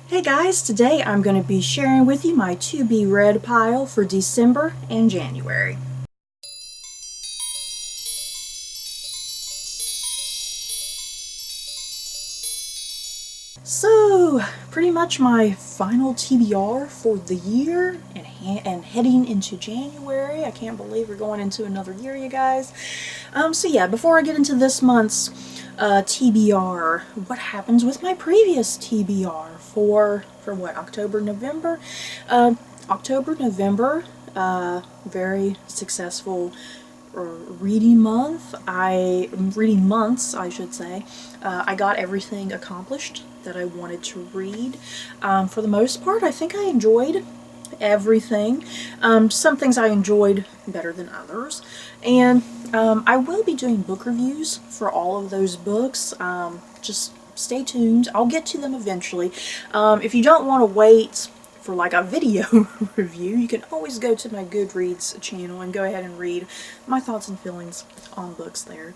Hey guys, today I'm going to be sharing with you my to-be-read pile for December and January. So, pretty much my final TBR for the year and heading into January. I can't believe we're going into another year, you guys. So yeah, before I get into this month's TBR, what happens with my previous TBR for what, October, November? October, November, very successful reading months, I should say. I got everything accomplished that I wanted to read. For the most part, I think I enjoyed everything. Some things I enjoyed better than others. And I will be doing book reviews for all of those books. Just stay tuned. I'll get to them eventually. If you don't want to wait for like a video review, you can always go to my Goodreads channel and go ahead and read my thoughts and feelings on books there.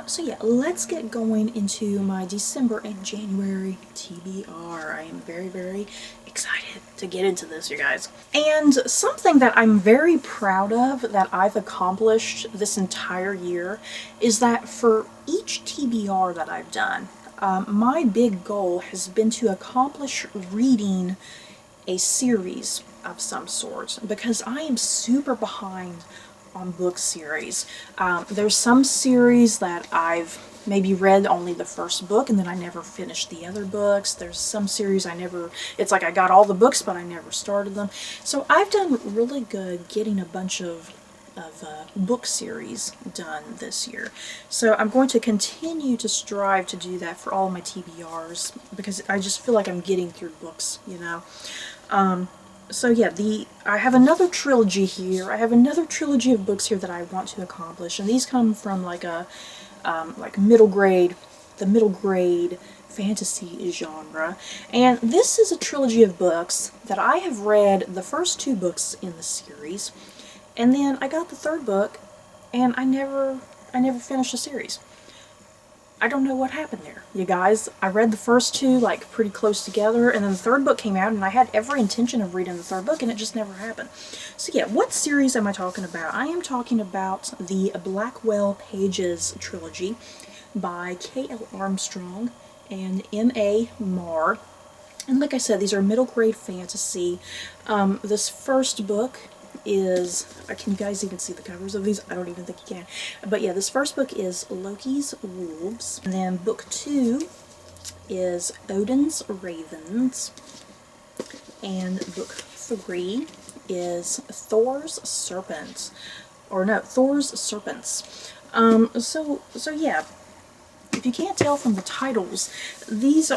So yeah, let's get going into my December and January TBR. I am very, very excited to get into this, you guys. And something that I'm very proud of that I've accomplished this entire year is that for each TBR that I've done, my big goal has been to accomplish reading a series of some sort, because I am super behind on book series. There's some series that I've maybe read only the first book and then I never finished the other books. There's some series it's like I got all the books but I never started them. So I've done really good getting a bunch of book series done this year. So I'm going to continue to strive to do that for all of my TBRs, because I just feel like I'm getting through books, you know. So yeah, I have another trilogy here. I have another trilogy of books here that I want to accomplish, and these come from like a the middle grade fantasy genre. And this is a trilogy of books that I have read the first two books in the series, and then I got the third book, and I never finished the series. I don't know what happened there, you guys. I read the first two like pretty close together, and then the third book came out, and I had every intention of reading the third book, and it just never happened. So yeah, what series am I talking about? I am talking about the Blackwell Pages trilogy by K.L. Armstrong and M.A. Marr. And like I said, these are middle grade fantasy. This first book is, can you guys even see the covers of these? I don't even think you can. But yeah, this first book is Loki's Wolves. And then book 2 is Odin's Ravens. And book 3 is Thor's Serpents. Or no, Thor's Serpents. So yeah, if you can't tell from the titles, this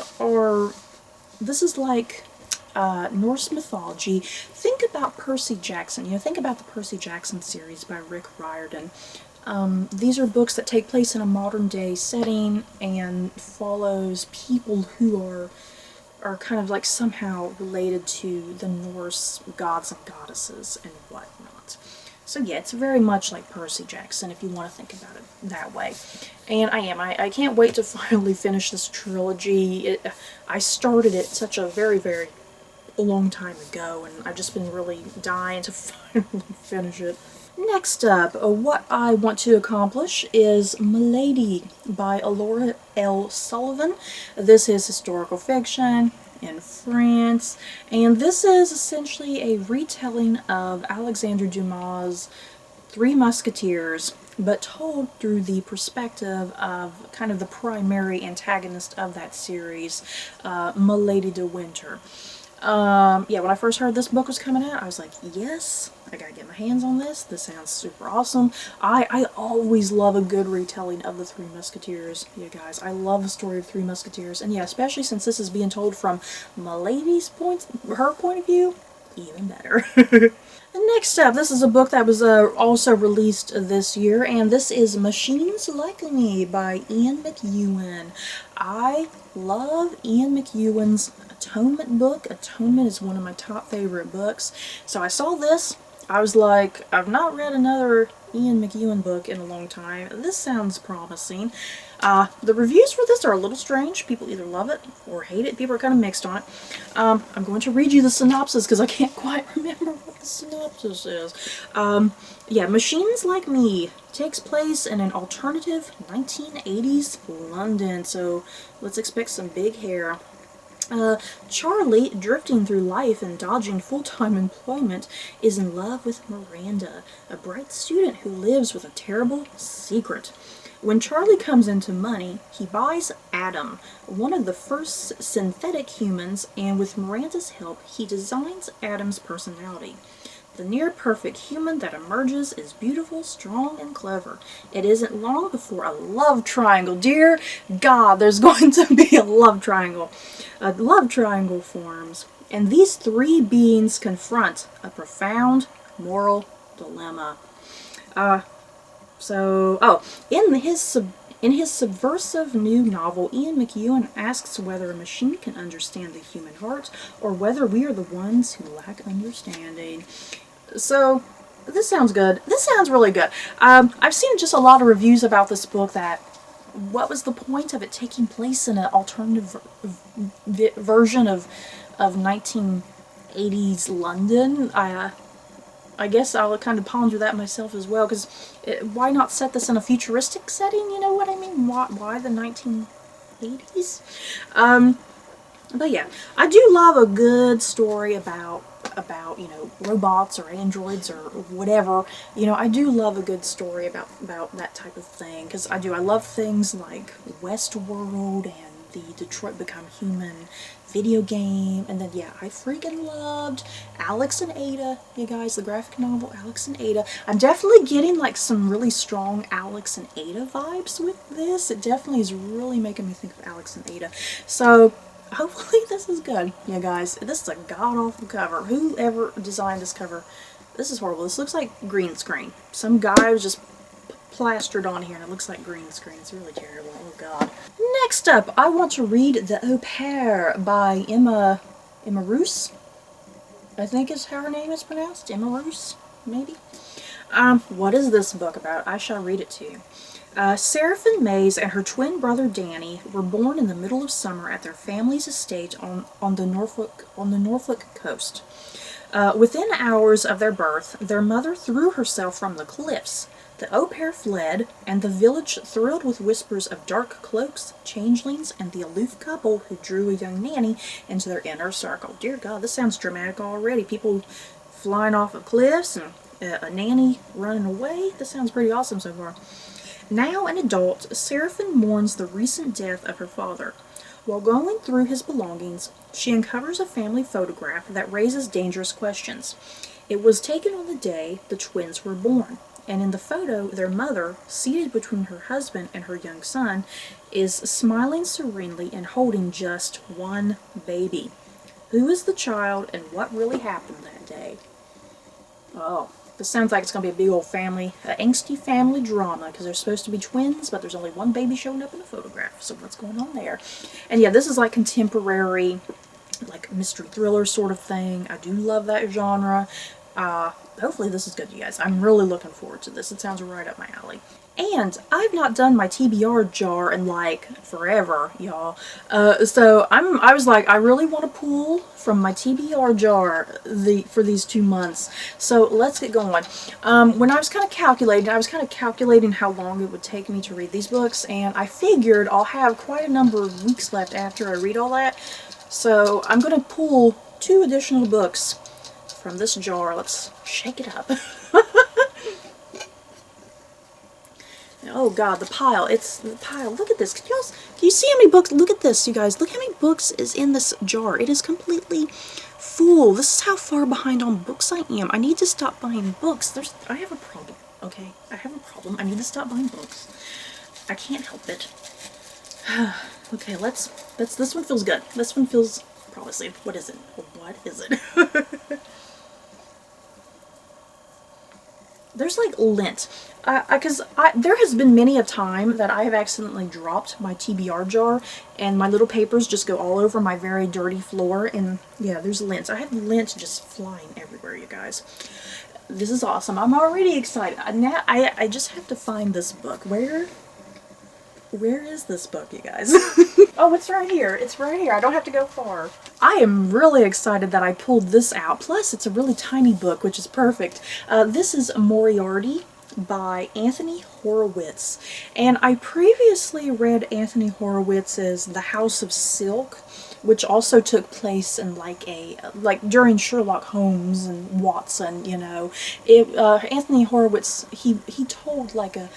is like Norse mythology. Think about Percy Jackson. You know, think about the Percy Jackson series by Rick Riordan. These are books that take place in a modern day setting and follows people who are kind of like somehow related to the Norse gods and goddesses and whatnot. So yeah, it's very much like Percy Jackson if you want to think about it that way. And I can't wait to finally finish this trilogy. I started it such a very, very long time ago, and I've just been really dying to finally finish it. Next up, what I want to accomplish is Milady by Alora L. Sullivan. This is historical fiction in France, and this is essentially a retelling of Alexandre Dumas' Three Musketeers, but told through the perspective of kind of the primary antagonist of that series, Milady de Winter. Yeah, when I first heard this book was coming out, I was like, yes, I gotta get my hands on this. This sounds super awesome. I always love a good retelling of the Three Musketeers, you guys. I love the story of Three Musketeers, and yeah, especially since this is being told from Milady's her point of view, even better. And next up, this is a book that was also released this year, and this is Machines Like Me by Ian McEwan. I love Ian McEwan's Atonement book. Atonement is one of my top favorite books. So I saw this, I was like, I've not read another Ian McEwan book in a long time. This sounds promising. The reviews for this are a little strange. People either love it or hate it. People are kind of mixed on it. I'm going to read you the synopsis because I can't quite remember what the synopsis is. Yeah, Machines Like Me takes place in an alternative 1980s London. So let's expect some big hair. Charlie, drifting through life and dodging full-time employment, is in love with Miranda, a bright student who lives with a terrible secret. When Charlie comes into money, he buys Adam, one of the first synthetic humans, and with Miranda's help, he designs Adam's personality. The near-perfect human that emerges is beautiful, strong, and clever. It isn't long before a love triangle. Dear God, there's going to be a love triangle. A love triangle forms. And these three beings confront a profound moral dilemma. In his subversive new novel, Ian McEwan asks whether a machine can understand the human heart or whether we are the ones who lack understanding. So, this sounds good. This sounds really good. I've seen just a lot of reviews about this book that what was the point of it taking place in an alternative version of 1980s London? I guess I'll kind of ponder that myself as well, because why not set this in a futuristic setting, you know what I mean? Why the 1980s? But yeah, I do love a good story about you know, robots or androids or whatever. You know, I do love a good story about that type of thing, because I love things like Westworld and the Detroit Become Human video game, and then yeah, I freaking loved Alex and Ada, you guys, the graphic novel Alex and Ada. I'm definitely getting like some really strong Alex and Ada vibes with this. It definitely is really making me think of Alex and Ada. So hopefully this is good, you guys. This is a god-awful cover. Whoever designed this cover, this is horrible. This looks like green screen. Some guy was just plastered on here and it looks like green screen. It's really terrible. Oh god. Next up, I want to read The Au Pair by Emma Roos. I think is how her name is pronounced. Emma Roos, maybe? What is this book about? I shall read it to you. Seraphin Mays and her twin brother Danny were born in the middle of summer at their family's estate on the Norfolk coast. Within hours of their birth, their mother threw herself from the cliffs. The au pair fled, and the village thrilled with whispers of dark cloaks, changelings, and the aloof couple who drew a young nanny into their inner circle. Dear God, this sounds dramatic already. People flying off of cliffs and a nanny running away. This sounds pretty awesome so far. Now an adult, Seraphin mourns the recent death of her father. While going through his belongings, she uncovers a family photograph that raises dangerous questions. It was taken on the day the twins were born, and in the photo, their mother, seated between her husband and her young son, is smiling serenely and holding just one baby. Who is the child, and what really happened that day? Oh. This sounds like it's going to be a big old family, angsty family drama, because they're supposed to be twins, but there's only one baby showing up in the photograph, so what's going on there? And yeah, this is like contemporary, like mystery thriller sort of thing. I do love that genre. Hopefully this is good, you guys. I'm really looking forward to this. It sounds right up my alley. And I've not done my TBR jar in like forever, y'all. So I was like, I really want to pull from my TBR jar for these 2 months. So let's get going. When I was kind of calculating how long it would take me to read these books, and I figured I'll have quite a number of weeks left after I read all that. So I'm going to pull 2 additional books from this jar. Let's shake it up. Oh god, the pile. It's the pile. Look at this. Can you see how many books? Look at this, you guys. Look how many books is in this jar. It is completely full. This is how far behind on books I am. I need to stop buying books. I have a problem, okay? I have a problem. I need to stop buying books. I can't help it. Okay, this one feels good. This one feels promising. What is it? What is it? There's like lint, because there has been many a time that I have accidentally dropped my TBR jar and my little papers just go all over my very dirty floor, and yeah, there's lint. I have lint just flying everywhere, you guys. This is awesome. I'm already excited. Now I just have to find this book. Where is this book, you guys? Oh, it's right here. It's right here. I don't have to go far. I am really excited that I pulled this out. Plus, it's a really tiny book, which is perfect. This is Moriarty by Anthony Horowitz. And I previously read Anthony Horowitz's The House of Silk, which also took place in like during Sherlock Holmes and Watson, you know. Anthony Horowitz, he told like a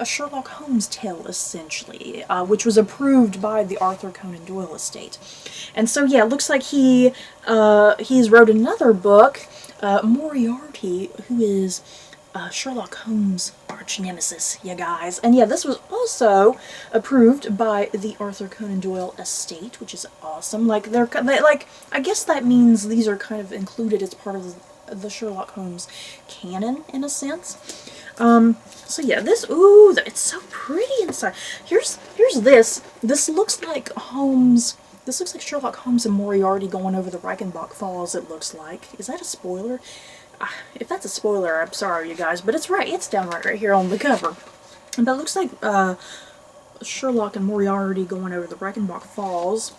Sherlock Holmes tale, essentially, which was approved by the Arthur Conan Doyle estate. And so, yeah, it looks like he's wrote another book, Moriarty, who is Sherlock Holmes' arch nemesis, you guys. And yeah, this was also approved by the Arthur Conan Doyle estate, which is awesome. Like, I guess that means these are kind of included as part of the Sherlock Holmes canon, in a sense. So yeah, this, ooh, it's so pretty inside. Here's this. This looks like Sherlock Holmes and Moriarty going over the Reichenbach Falls, it looks like. Is that a spoiler? If that's a spoiler, I'm sorry, you guys, but it's downright right here on the cover. And that looks like, Sherlock and Moriarty going over the Reichenbach Falls.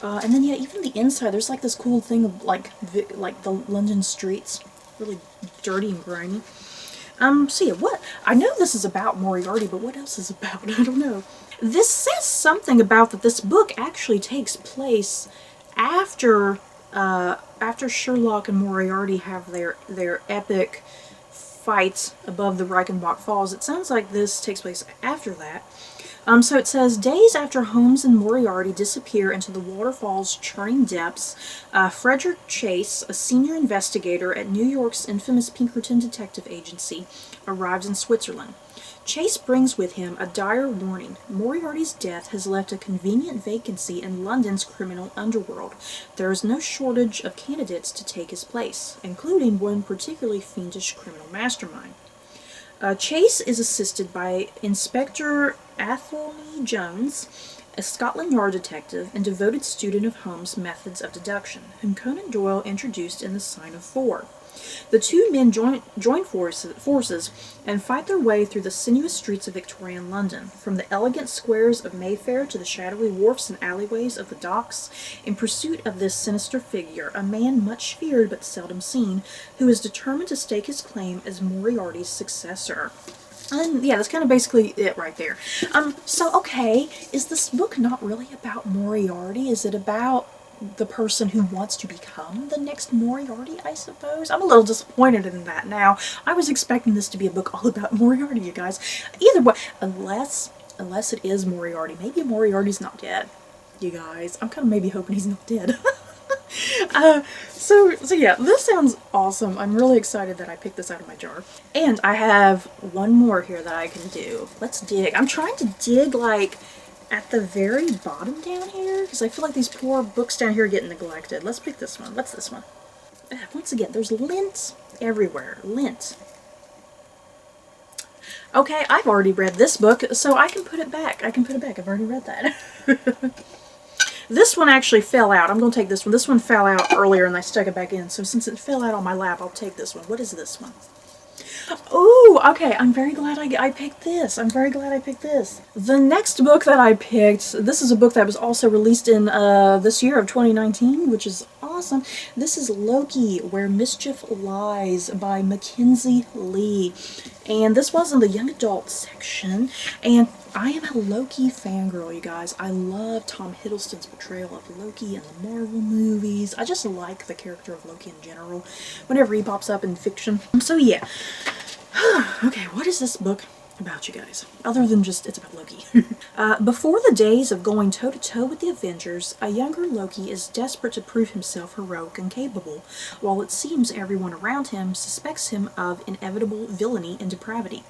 And then, yeah, even the inside, there's like this cool thing of, like the London streets. Really dirty and grimy. So yeah, I know this is about Moriarty, but what else is about? I don't know. This says something about that this book actually takes place after Sherlock and Moriarty have their epic fights above the Reichenbach Falls. It sounds like this takes place after that. So it says, days after Holmes and Moriarty disappear into the waterfall's churning depths, Frederick Chase, a senior investigator at New York's infamous Pinkerton Detective Agency, arrives in Switzerland. Chase brings with him a dire warning. Moriarty's death has left a convenient vacancy in London's criminal underworld. There is no shortage of candidates to take his place, including one particularly fiendish criminal mastermind. Chase is assisted by Inspector Athelney Jones, a Scotland Yard detective and devoted student of Holmes' methods of deduction, whom Conan Doyle introduced in The Sign of Four. The two men join forces and fight their way through the sinuous streets of Victorian London, from the elegant squares of Mayfair to the shadowy wharfs and alleyways of the docks, in pursuit of this sinister figure, a man much feared but seldom seen, who is determined to stake his claim as Moriarty's successor. And yeah, that's kind of basically it right there. So okay, is this book not really about Moriarty? Is it about the person who wants to become the next Moriarty, I suppose? I'm a little disappointed in that now. I was expecting this to be a book all about Moriarty, you guys. Either way, unless it is Moriarty. Maybe Moriarty's not dead, you guys. I'm kind of maybe hoping he's not dead. So yeah, this sounds awesome. I'm really excited that I picked this out of my jar. And I have one more here that I can do. Let's dig. I'm trying to dig, like, at the very bottom down here, because I feel like these poor books down here are getting neglected. Let's pick this one. What's this one? Once again, there's lint everywhere. Lint. Okay, I've already read this book, so I can put it back. I've already read that. This one actually fell out. I'm going to take this one. This one fell out earlier and I stuck it back in. So since it fell out on my lap, I'll take this one. What is this one? Ooh, okay. I'm very glad I picked this. The next book that I picked, this is a book that was also released in this year of 2019, which is awesome. This is Loki, Where Mischief Lies by Mackenzie Lee. And this was in the young adult section. And I am a Loki fangirl, you guys. I love Tom Hiddleston's portrayal of Loki in the Marvel movies. I just like the character of Loki in general, whenever he pops up in fiction. So yeah. Okay, what is this book about, you guys? Other than just, it's about Loki. Before the days of going toe-to-toe with the Avengers, a younger Loki is desperate to prove himself heroic and capable, while it seems everyone around him suspects him of inevitable villainy and depravity.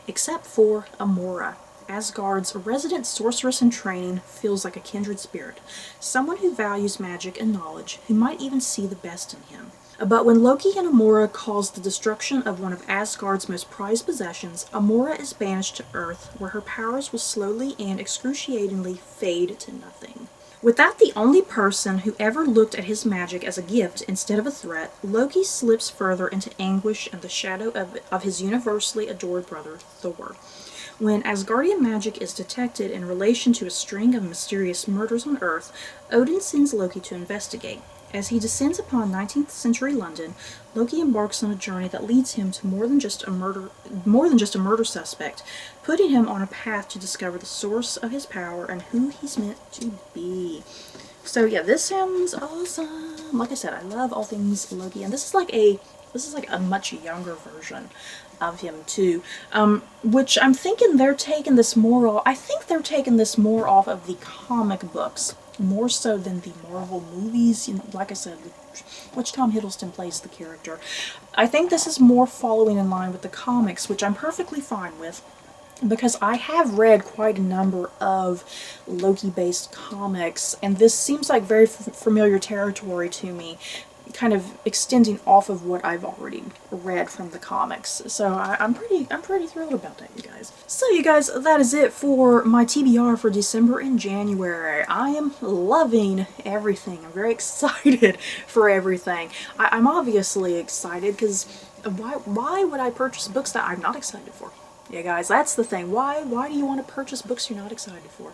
Except for Amora. Asgard's resident sorceress in training, feels like a kindred spirit, someone who values magic and knowledge, who might even see the best in him. But when Loki and Amora cause the destruction of one of Asgard's most prized possessions, Amora is banished to Earth, where her powers will slowly and excruciatingly fade to nothing. With that the only person who ever looked at his magic as a gift instead of a threat, Loki slips further into anguish and the shadow of his universally adored brother, Thor. When Asgardian magic is detected in relation to a string of mysterious murders on Earth, Odin sends Loki to investigate. As he descends upon 19th century London, Loki embarks on a journey that leads him to more than just a murder suspect, putting him on a path to discover the source of his power and who he's meant to be. So yeah, this sounds awesome. Like I said, I love all things Loki, and this is like a much younger version of him too, which I'm thinking they're taking this more off. I think they're taking this more off of the comic books, more so than the Marvel movies. You know, like I said, which Tom Hiddleston plays the character. I think this is more following in line with the comics, which I'm perfectly fine with, because I have read quite a number of Loki-based comics, and this seems like very familiar territory to me, kind of extending off of what I've already read from the comics. So I'm pretty thrilled about that, you guys. So you guys, that is it for my TBR for December and January. I am loving everything. I'm very excited for everything. I'm obviously excited because why would I purchase books that I'm not excited for? Yeah, guys, that's the thing. Why do you want to purchase books you're not excited for?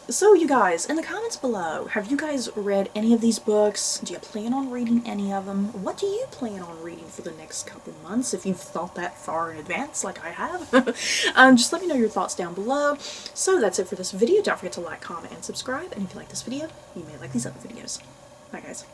So you guys, in the comments below, have you guys read any of these books? Do you plan on reading any of them? What do you plan on reading for the next couple months, if you've thought that far in advance, like I have? Just let me know your thoughts down below. So that's it for this video. Don't forget to like, comment, and subscribe. And if you like this video, you may like these other videos. Bye, guys.